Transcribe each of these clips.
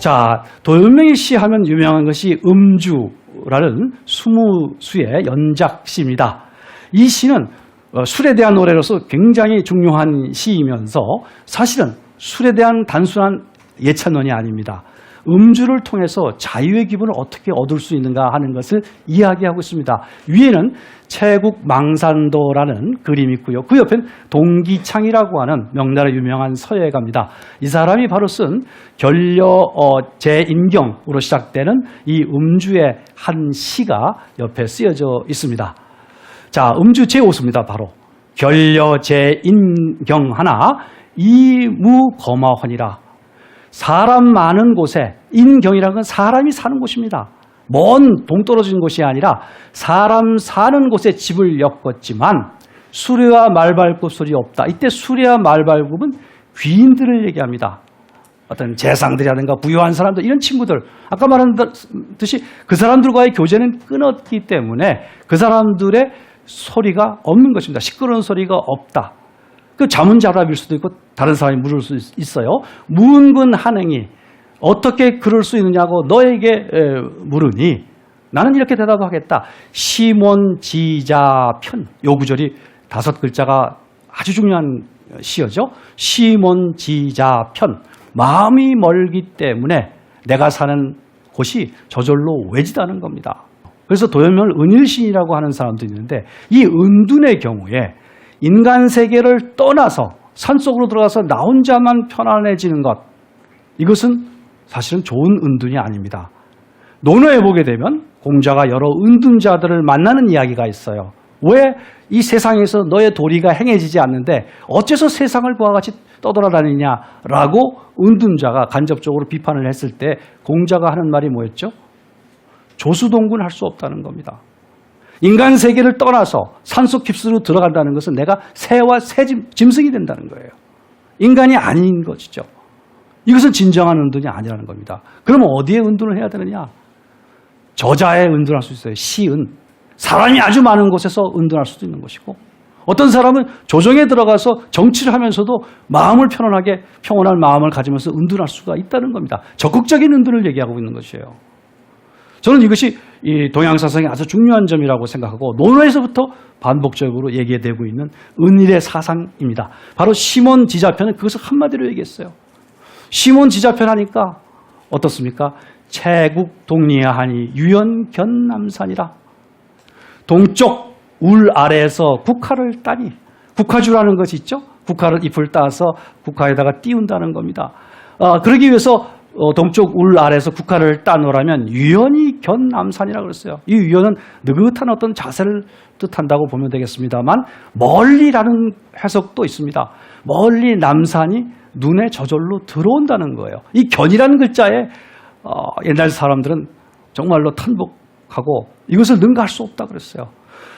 자, 도연명의 시 하면 유명한 것이 음주라는 20수의 연작시입니다. 이 시는 술에 대한 노래로서 굉장히 중요한 시이면서 사실은 술에 대한 단순한 예찬론이 아닙니다. 음주를 통해서 자유의 기분을 어떻게 얻을 수 있는가 하는 것을 이야기하고 있습니다. 위에는 채국망산도라는 그림이 있고요. 그 옆엔 동기창이라고 하는 명나라 유명한 서예가입니다. 이 사람이 바로 쓴 결려 제인경으로 시작되는 이 음주의 한 시가 옆에 쓰여져 있습니다. 자, 음주 제5수입니다. 바로 결려 제인경 하나 이무거마헌이라. 사람 많은 곳에, 인경이라는 건 사람이 사는 곳입니다. 먼 동떨어진 곳이 아니라 사람 사는 곳에 집을 엮었지만 수레와 말발굽 소리 없다. 이때 수레와 말발굽은 귀인들을 얘기합니다. 어떤 재상들이라든가 부유한 사람들, 이런 친구들, 아까 말한 듯이 그 사람들과의 교제는 끊었기 때문에 그 사람들의 소리가 없는 것입니다. 시끄러운 소리가 없다. 그 자문자답일 수도 있고 다른 사람이 물을 수 있어요. 무은근 한행이 어떻게 그럴 수 있느냐고 너에게 물으니 나는 이렇게 대답하겠다. 시몬지자편. 요 구절이 5글자가 아주 중요한 시어죠. 시몬지자편. 마음이 멀기 때문에 내가 사는 곳이 저절로 외지다는 겁니다. 그래서 도연명을 은일신이라고 하는 사람도 있는데 이 은둔의 경우에 인간 세계를 떠나서 산속으로 들어가서 나 혼자만 편안해지는 것, 이것은 사실은 좋은 은둔이 아닙니다. 논어에 보게 되면 공자가 여러 은둔자들을 만나는 이야기가 있어요. 왜 이 세상에서 너의 도리가 행해지지 않는데 어째서 세상을 그와 같이 떠돌아다니냐라고 은둔자가 간접적으로 비판을 했을 때 공자가 하는 말이 뭐였죠? 조수동군할 수 없다는 겁니다. 인간 세계를 떠나서 산속 깊숙이로 들어간다는 것은 내가 새와 짐승이 된다는 거예요. 인간이 아닌 것이죠. 이것은 진정한 은둔이 아니라는 겁니다. 그러면 어디에 은둔을 해야 되느냐? 저자에 은둔할 수 있어요. 시은. 사람이 아주 많은 곳에서 은둔할 수도 있는 것이고, 어떤 사람은 조정에 들어가서 정치를 하면서도 마음을 편안하게 평온한 마음을 가지면서 은둔할 수가 있다는 겁니다. 적극적인 은둔을 얘기하고 있는 것이에요. 저는 이것이 이 동양사상의 아주 중요한 점이라고 생각하고 논어에서부터 반복적으로 얘기되고 있는 은일의 사상입니다. 바로 시몬지자편은 그것을 한마디로 얘기했어요. 시몬지자편 하니까 어떻습니까? 채국동리하니 유연견남산이라. 동쪽 울 아래에서 국화를 따니, 국화주라는 것이 있죠. 국화를 잎을 따서 국화에다가 띄운다는 겁니다. 그러기 위해서 동쪽 울 아래에서 국화를 따놓으라면 유연이 견남산이라고 그랬어요. 이 유연은 느긋한 어떤 자세를 뜻한다고 보면 되겠습니다만 멀리라는 해석도 있습니다. 멀리 남산이 눈에 저절로 들어온다는 거예요. 이 견이라는 글자에 옛날 사람들은 정말로 탄복하고 이것을 능가할 수 없다 그랬어요.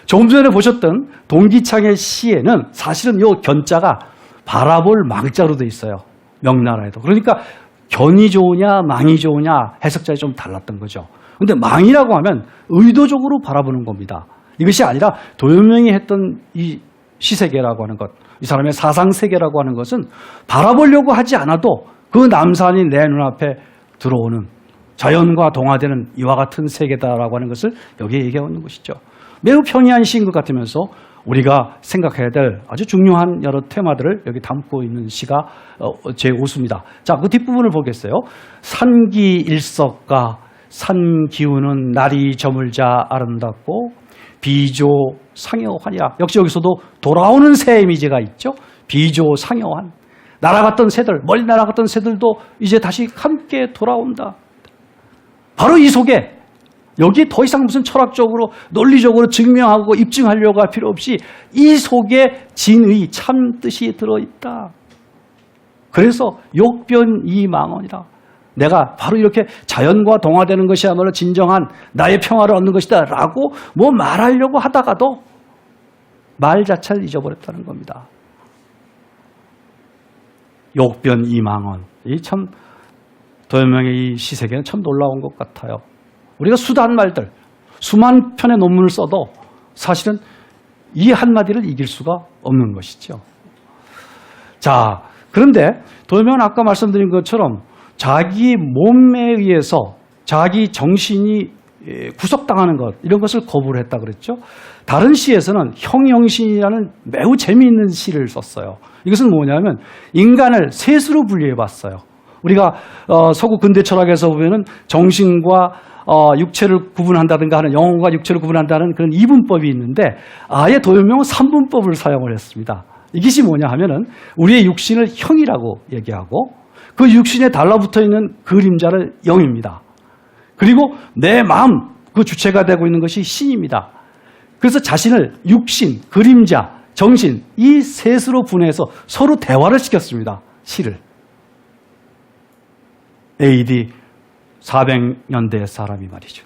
조금 전에 보셨던 동기창의 시에는 사실은 이 견자가 바라볼 망자로 돼 있어요. 명나라에도. 그러니까 견이 좋으냐 망이 좋으냐 해석자에 좀 달랐던 거죠. 그런데 망이라고 하면 의도적으로 바라보는 겁니다. 이것이 아니라 도연명이 했던 이 시세계라고 하는 것, 이 사람의 사상세계라고 하는 것은 바라보려고 하지 않아도 그 남산이 내 눈앞에 들어오는 자연과 동화되는 이와 같은 세계다라고 하는 것을 여기에 얘기하고 있는 것이죠. 매우 평이한 시인 것 같으면서 우리가 생각해야 될 아주 중요한 여러 테마들을 여기 담고 있는 시가 제5수입니다. 자, 그 뒷부분을 보겠어요. 산기일석가 산기우는 날이 저물자 아름답고 비조 상여환이라. 역시 여기서도 돌아오는 새 이미지가 있죠. 비조 상여환. 날아갔던 새들, 멀리 날아갔던 새들도 이제 다시 함께 돌아온다. 바로 이 속에 여기 더 이상 무슨 철학적으로 논리적으로 증명하고 입증하려고 할 필요 없이 이 속에 진의 참 뜻이 들어있다. 그래서 욕변이망언이라. 내가 바로 이렇게 자연과 동화되는 것이야말로 진정한 나의 평화를 얻는 것이다 라고 뭐 말하려고 하다가도 말 자체를 잊어버렸다는 겁니다. 욕변이망언. 이 참 도연명의 이 시세계는 참 놀라운 것 같아요. 우리가 수다한 말들, 수만 편의 논문을 써도 사실은 이 한마디를 이길 수가 없는 것이죠. 자, 그런데 도연명은 아까 말씀드린 것처럼 자기 몸에 의해서 자기 정신이 구속당하는 것, 이런 것을 거부를 했다 그랬죠. 다른 시에서는 형영신이라는 매우 재미있는 시를 썼어요. 이것은 뭐냐면 인간을 셋으로 분리해 봤어요. 우리가 서구 근대 철학에서 보면은 정신과 육체를 구분한다든가 하는, 영혼과 육체를 구분한다는 그런 이분법이 있는데, 아예 도연명은 삼분법을 사용을 했습니다. 이것이 뭐냐 하면은 우리의 육신을 형이라고 얘기하고, 그 육신에 달라붙어 있는 그림자를 영입니다. 그리고 내 마음, 그 주체가 되고 있는 것이 신입니다. 그래서 자신을 육신, 그림자, 정신, 이 셋으로 분해해서 서로 대화를 시켰습니다. 시를. AD 400년대 사람이 말이죠.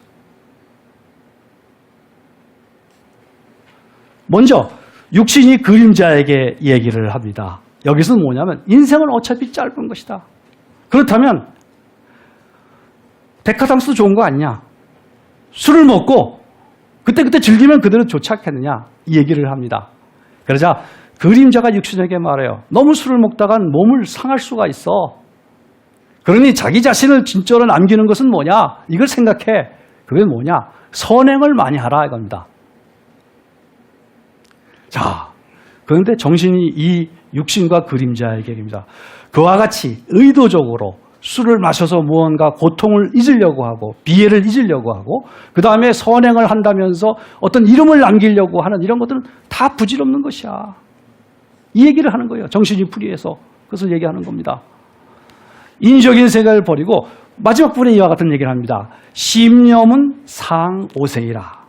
먼저 육신이 그림자에게 얘기를 합니다. 여기서는 뭐냐면 인생은 어차피 짧은 것이다. 그렇다면 데카당스도 좋은 거 아니냐? 술을 먹고 그때그때 즐기면 그대로 좋지 않겠느냐? 이 얘기를 합니다. 그러자 그림자가 육신에게 말해요. 너무 술을 먹다간 몸을 상할 수가 있어. 그러니 자기 자신을 진짜로 남기는 것은 뭐냐? 이걸 생각해. 그게 뭐냐? 선행을 많이 하라 이겁니다. 자, 그런데 정신이 이 육신과 그림자에게 얘기합니다. 그와 같이 의도적으로 술을 마셔서 무언가 고통을 잊으려고 하고 비애를 잊으려고 하고 그 다음에 선행을 한다면서 어떤 이름을 남기려고 하는 이런 것들은 다 부질없는 것이야. 이 얘기를 하는 거예요. 정신이 불의해서. 그것을 얘기하는 겁니다. 인적인 생각을 버리고 마지막 부분에 이와 같은 얘기를 합니다. 심념은 상오세이라.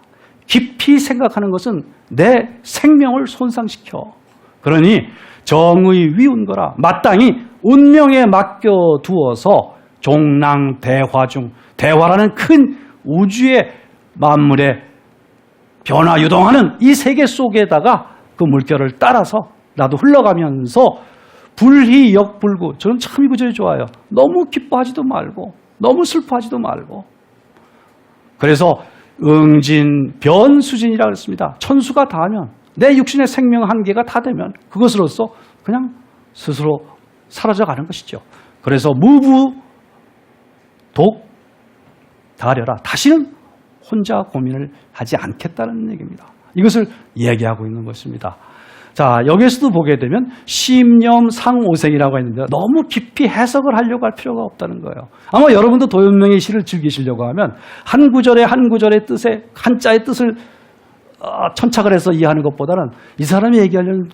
깊이 생각하는 것은 내 생명을 손상시켜. 그러니 정의 위운거라. 마땅히 운명에 맡겨두어서 종랑대화 중, 대화라는 큰 우주의 만물의 변화 유동하는 이 세계 속에다가 그 물결을 따라서 나도 흘러가면서 불희역불구. 저는 참 이 구절이 좋아요. 너무 기뻐하지도 말고 너무 슬퍼하지도 말고. 그래서 응진변수진이라고 했습니다. 천수가 닿으면 내 육신의 생명 한계가 다 되면 그것으로서 그냥 스스로 사라져가는 것이죠. 그래서 무부독 다려라. 다시는 혼자 고민을 하지 않겠다는 얘기입니다. 이것을 얘기하고 있는 것입니다. 자, 여기에서도 보게 되면 심념상오생이라고 했는데 너무 깊이 해석을 하려고 할 필요가 없다는 거예요. 아마 여러분도 도연명의 시를 즐기시려고 하면 한 구절에 한 구절의 뜻에 한자의 뜻을 천착을 해서 이해하는 것보다는 이 사람이 얘기하려는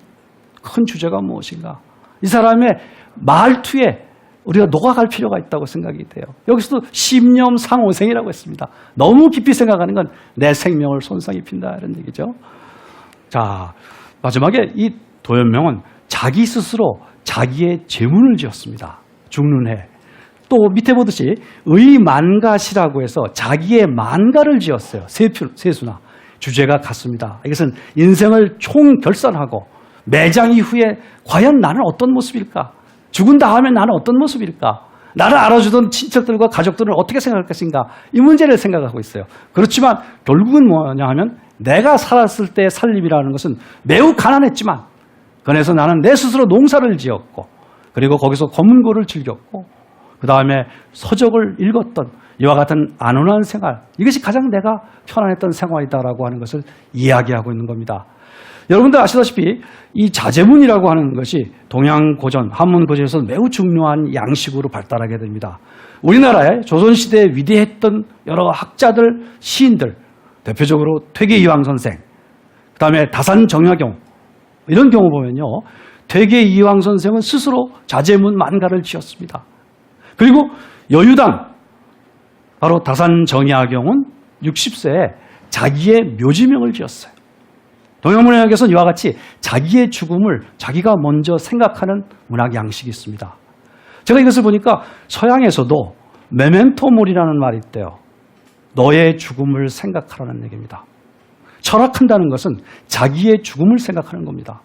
큰 주제가 무엇인가, 이 사람의 말투에 우리가 녹아갈 필요가 있다고 생각이 돼요. 여기서도 심념상오생이라고 했습니다. 너무 깊이 생각하는 건 내 생명을 손상 입힌다 이런 얘기죠. 자, 마지막에 이 도연명은 자기 스스로 자기의 제문을 지었습니다. 죽는 해. 또 밑에 보듯이 의만가시라고 해서 자기의 만가를 지었어요. 세수나. 주제가 같습니다. 이것은 인생을 총결산하고 매장 이후에 과연 나는 어떤 모습일까? 죽은 다음에 나는 어떤 모습일까? 나를 알아주던 친척들과 가족들은 어떻게 생각할 것인가? 이 문제를 생각하고 있어요. 그렇지만 결국은 뭐냐 하면 내가 살았을 때의 살림이라는 것은 매우 가난했지만 그래서 나는 내 스스로 농사를 지었고 그리고 거기서 검은고를 즐겼고 그 다음에 서적을 읽었던 이와 같은 안온한 생활, 이것이 가장 내가 편안했던 생활이다라고 하는 것을 이야기하고 있는 겁니다. 여러분들 아시다시피 이 자제문이라고 하는 것이 동양 고전, 한문 고전에서 매우 중요한 양식으로 발달하게 됩니다. 우리나라에 조선시대에 위대했던 여러 학자들, 시인들, 대표적으로 퇴계이황 선생, 그 다음에 다산정약용, 이런 경우 보면요, 퇴계이황 선생은 스스로 자제문 만가를 지었습니다. 그리고 여유당, 바로 다산정약용은 60세에 자기의 묘지명을 지었어요. 동양문학에서는 이와 같이 자기의 죽음을 자기가 먼저 생각하는 문학 양식이 있습니다. 제가 이것을 보니까 서양에서도 메멘토몰이라는 말이 있대요. 너의 죽음을 생각하라는 얘기입니다. 철학한다는 것은 자기의 죽음을 생각하는 겁니다.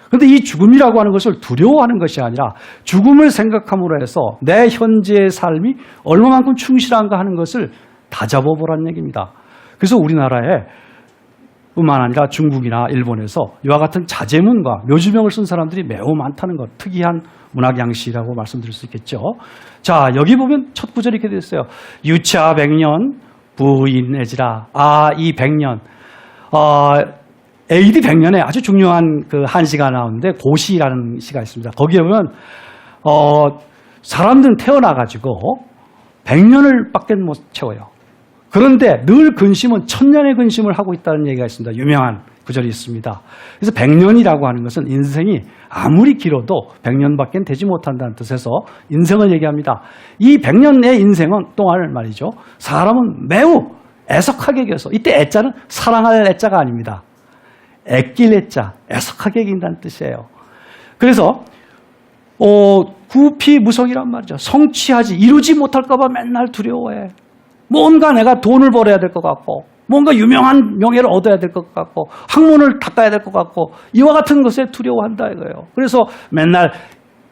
그런데 이 죽음이라고 하는 것을 두려워하는 것이 아니라 죽음을 생각함으로 해서 내 현재의 삶이 얼마만큼 충실한가 하는 것을 다잡아보라는 얘기입니다. 그래서 우리나라에 뿐만 아니라 중국이나 일본에서 이와 같은 자제문과 묘지명을 쓴 사람들이 매우 많다는 것, 특이한 문학 양식이라고 말씀드릴 수 있겠죠. 자, 여기 보면 첫 구절이 이렇게 되어 있어요. 유차 100년 부인해지라. 이 100년. AD 100년에 아주 중요한 그 한시가 나오는데 고시라는 시가 있습니다. 거기에 보면 사람들은 태어나가지고 100년을 밖에 못 채워요. 그런데 늘 근심은 1000년의 근심을 하고 있다는 얘기가 있습니다. 유명한 구절이 있습니다. 그래서 100년이라고 하는 것은 인생이 아무리 길어도 100년밖에 되지 못한다는 뜻에서 인생을 얘기합니다. 이 100년의 인생은 동안을 말이죠. 사람은 매우 애석하게 여겨서, 이때 애자는 사랑할 애자가 아닙니다. 애낄 애자, 애석하게 여긴다는 뜻이에요. 그래서 구피무성이란 말이죠. 성취하지, 이루지 못할까 봐 맨날 두려워해. 뭔가 내가 돈을 벌어야 될 것 같고, 뭔가 유명한 명예를 얻어야 될 것 같고, 학문을 닦아야 될 것 같고, 이와 같은 것에 두려워한다 이거예요. 그래서 맨날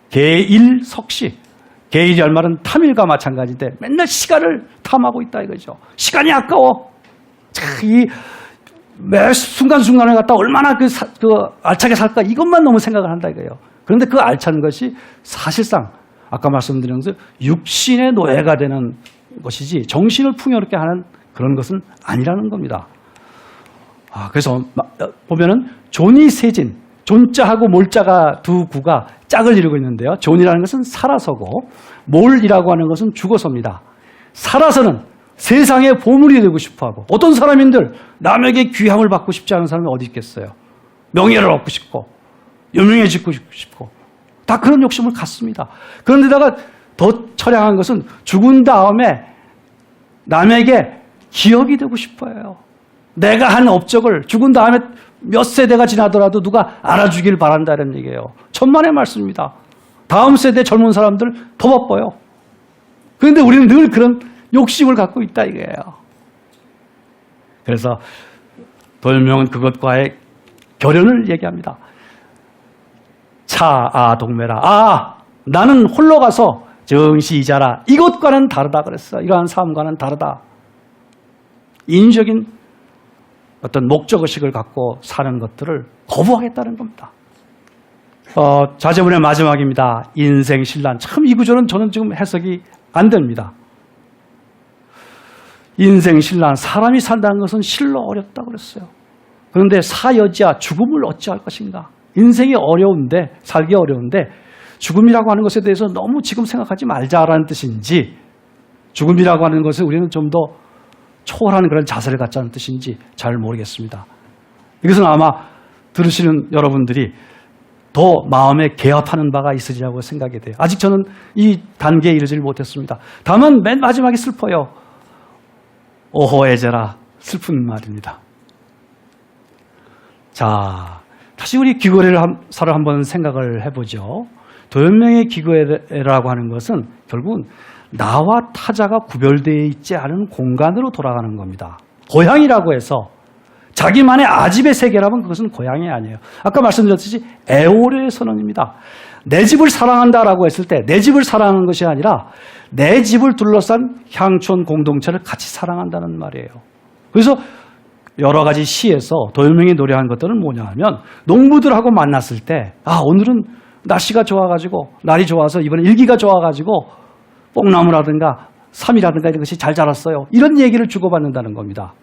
개일석시, 개일이란 말은 탐일과 마찬가지인데 맨날 시간을 탐하고 있다 이거죠. 시간이 아까워. 매 순간순간을 갖다 얼마나 그 알차게 살까, 이것만 너무 생각을 한다 이거예요. 그런데 그 알찬 것이 사실상 아까 말씀드린 것처럼 육신의 노예가 되는 것이지 정신을 풍요롭게 하는 그런 것은 아니라는 겁니다. 그래서 보면은 존이 세진, 존자하고 몰자가 두 구가 짝을 이루고 있는데요. 존이라는 것은 살아서고 몰이라고 하는 것은 죽어서입니다. 살아서는 세상의 보물이 되고 싶어하고, 어떤 사람인들 남에게 귀함을 받고 싶지 않은 사람이 어디 있겠어요. 명예를 얻고 싶고 유명해지고 싶고 다 그런 욕심을 갖습니다. 그런데다가 더 처량한 것은 죽은 다음에 남에게 기억이 되고 싶어요. 내가 한 업적을 죽은 다음에 몇 세대가 지나더라도 누가 알아주길 바란다는 얘기예요. 천만의 말씀입니다. 다음 세대 젊은 사람들 더 바빠요. 그런데 우리는 늘 그런 욕심을 갖고 있다 이거예요. 그래서 도연명은 그것과의 결연을 얘기합니다. 동매라. 나는 홀로 가서 정시이자라. 이것과는 다르다 그랬어. 이러한 삶과는 다르다. 인위적인 어떤 목적의식을 갖고 사는 것들을 거부하겠다는 겁니다. 자제문의 마지막입니다. 인생신란. 참 이 구절은 저는 지금 해석이 안 됩니다. 인생신란, 사람이 산다는 것은 실로 어렵다고 그랬어요. 그런데 사여지야, 죽음을 어찌할 것인가. 인생이 어려운데, 살기 어려운데 죽음이라고 하는 것에 대해서 너무 지금 생각하지 말자라는 뜻인지, 죽음이라고 하는 것을 우리는 좀 더 초월하는 그런 자세를 갖자는 뜻인지 잘 모르겠습니다. 이것은 아마 들으시는 여러분들이 더 마음에 개합하는 바가 있으리라고 생각이 돼요. 아직 저는 이 단계에 이르지를 못했습니다. 다만 맨 마지막에 슬퍼요. 오호에제라, 슬픈 말입니다. 자, 다시 우리 귀거래사를 한번 생각을 해보죠. 도연명의 귀거래라고 하는 것은 결국은 나와 타자가 구별되어 있지 않은 공간으로 돌아가는 겁니다. 고향이라고 해서 자기만의 아집의 세계라면 그것은 고향이 아니에요. 아까 말씀드렸듯이 에오르의 선언입니다. 내 집을 사랑한다라고 했을 때 내 집을 사랑하는 것이 아니라 내 집을 둘러싼 향촌 공동체를 같이 사랑한다는 말이에요. 그래서 여러 가지 시에서 도연명이 노래한 것들은 뭐냐 하면, 농부들하고 만났을 때 오늘은 날씨가 좋아가지고, 날이 좋아서 이번에 일기가 좋아가지고 뽕나무라든가 삼이라든가 이런 것이 잘 자랐어요. 이런 얘기를 주고받는다는 겁니다.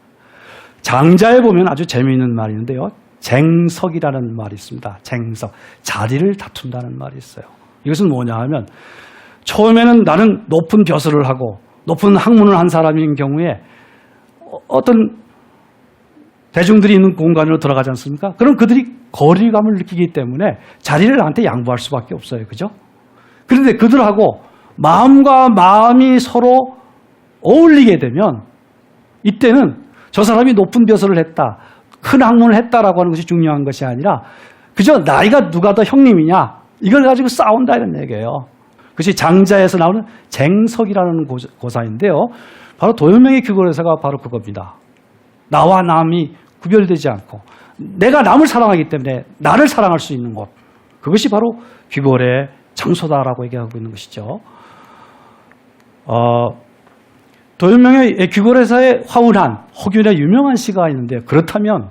장자에 보면 아주 재미있는 말이 있는데요. 쟁석이라는 말이 있습니다. 쟁석. 자리를 다툰다는 말이 있어요. 이것은 뭐냐 하면, 처음에는 나는 높은 벼슬을 하고 높은 학문을 한 사람인 경우에 어떤 대중들이 있는 공간으로 들어가지 않습니까? 그럼 그들이 거리감을 느끼기 때문에 자리를 나한테 양보할 수밖에 없어요. 그죠? 그런데 그들하고 마음과 마음이 서로 어울리게 되면, 이때는 저 사람이 높은 벼슬을 했다, 큰 학문을 했다라고 하는 것이 중요한 것이 아니라 그저 나이가 누가 더 형님이냐, 이걸 가지고 싸운다 이런 얘기예요. 그것이 장자에서 나오는 쟁석이라는 고사인데요. 바로 도연명의 귀거래사가 바로 그겁니다. 나와 남이 구별되지 않고 내가 남을 사랑하기 때문에 나를 사랑할 수 있는 곳, 그것이 바로 귀거래의 장소다라고 얘기하고 있는 것이죠. 도연명의 귀거래사의 화운한, 허균의 유명한 시가 있는데, 그렇다면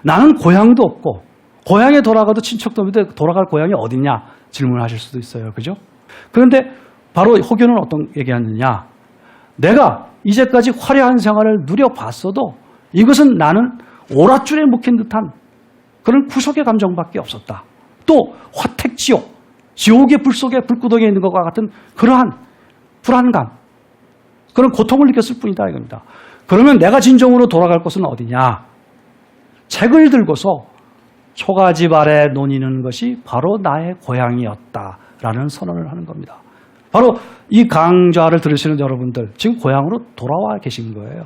나는 고향도 없고 고향에 돌아가도 친척도인데 돌아갈 고향이 어디냐 질문하실 수도 있어요. 그죠? 그런데 바로 호교는 어떤 얘기하느냐. 내가 이제까지 화려한 생활을 누려봤어도 이것은 나는 오랏줄에 묵힌 듯한 그런 구속의 감정밖에 없었다. 또 화택지옥, 지옥의 불 속에 불구덩이에 있는 것과 같은 그러한 불안감, 그런 고통을 느꼈을 뿐이다 이겁니다. 그러면 내가 진정으로 돌아갈 곳은 어디냐? 책을 들고서 초가집 아래 논이는 것이 바로 나의 고향이었다라는 선언을 하는 겁니다. 바로 이 강좌를 들으시는 여러분들 지금 고향으로 돌아와 계신 거예요.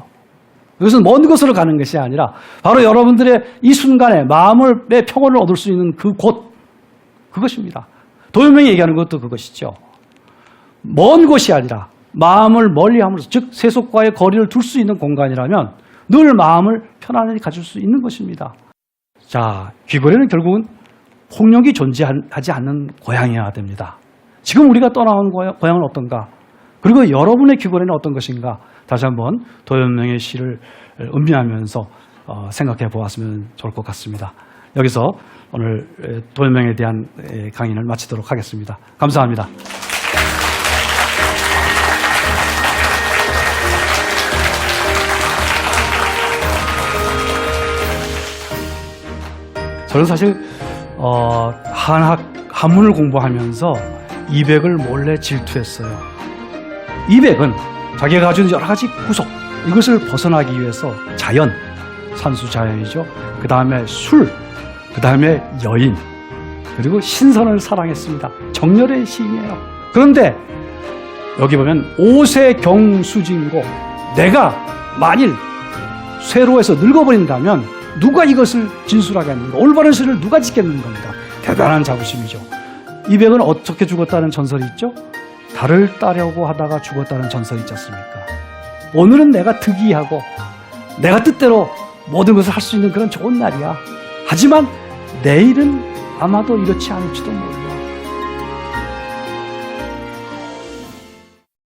이것은 먼 곳으로 가는 것이 아니라 바로 여러분들의 이 순간에 마음의 평온을 얻을 수 있는 그 곳, 그것입니다. 도요명이 얘기하는 것도 그것이죠. 먼 곳이 아니라 마음을 멀리함으로써, 즉 세속과의 거리를 둘 수 있는 공간이라면 늘 마음을 편안히 가질 수 있는 것입니다. 자, 귀거리는 결국은 폭력이 존재하지 않는 고향이어야 됩니다. 지금 우리가 떠나온 고향은 어떤가? 그리고 여러분의 귀거리는 어떤 것인가? 다시 한번 도연명의 시를 음미하면서 생각해 보았으면 좋을 것 같습니다. 여기서 오늘 도연명에 대한 강의를 마치도록 하겠습니다. 감사합니다. 저는 사실 한문을 공부하면서 이백을 몰래 질투했어요. 이백은 자기가 가진 여러 가지 구속, 이것을 벗어나기 위해서 자연, 산수 자연이죠. 그 다음에 술, 그 다음에 여인, 그리고 신선을 사랑했습니다. 정열의 시인이에요. 그런데 여기 보면 오세경수진고, 내가 만일 쇠로에서 늙어버린다면 누가 이것을 진술하겠는가? 올바른 시를 누가 짓겠는 겁니다. 대단한 자부심이죠. 이백은 어떻게 죽었다는 전설이 있죠? 달을 따려고 하다가 죽었다는 전설이 있지 않습니까? 오늘은 내가 득이하고 내가 뜻대로 모든 것을 할 수 있는 그런 좋은 날이야. 하지만 내일은 아마도 이렇지 않을지도 몰라.